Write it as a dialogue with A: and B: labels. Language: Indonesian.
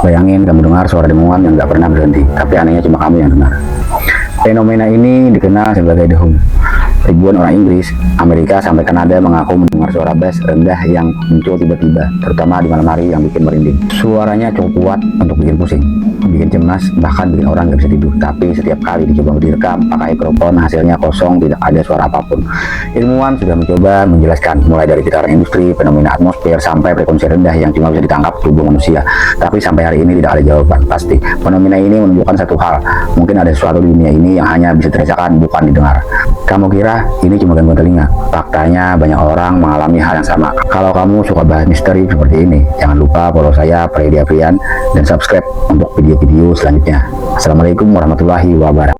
A: Bayangin kamu dengar suara dengungan yang gak pernah berhenti, tapi anehnya cuma kamu yang dengar. Fenomena ini dikenal sebagai The Hum. Ribuan orang Inggris, Amerika, sampai Kanada mengaku mendengar suara bass rendah yang muncul tiba-tiba, terutama di malam hari yang bikin merinding. Suaranya cukup kuat untuk bikin pusing, bikin cemas, bahkan bikin orang gak bisa tidur. Tapi setiap kali dicoba direkam pakai mikrofon, hasilnya kosong, tidak ada suara apapun. Ilmuwan sudah mencoba menjelaskan, mulai dari getaran industri, fenomena atmosfer, sampai frekuensi rendah yang cuma bisa ditangkap tubuh manusia. Tapi sampai hari ini tidak ada jawaban pasti. Fenomena ini menunjukkan satu hal, mungkin ada sesuatu di dunia ini yang hanya bisa dirasakan, bukan didengar. Kamu kira ini cuma gangguan telinga? Faktanya banyak orang mengalami hal yang sama. Kalau kamu suka bahas misteri seperti ini, jangan lupa follow saya, Freddy Afrian, dan subscribe untuk video-video selanjutnya. Assalamualaikum warahmatullahi wabarakatuh.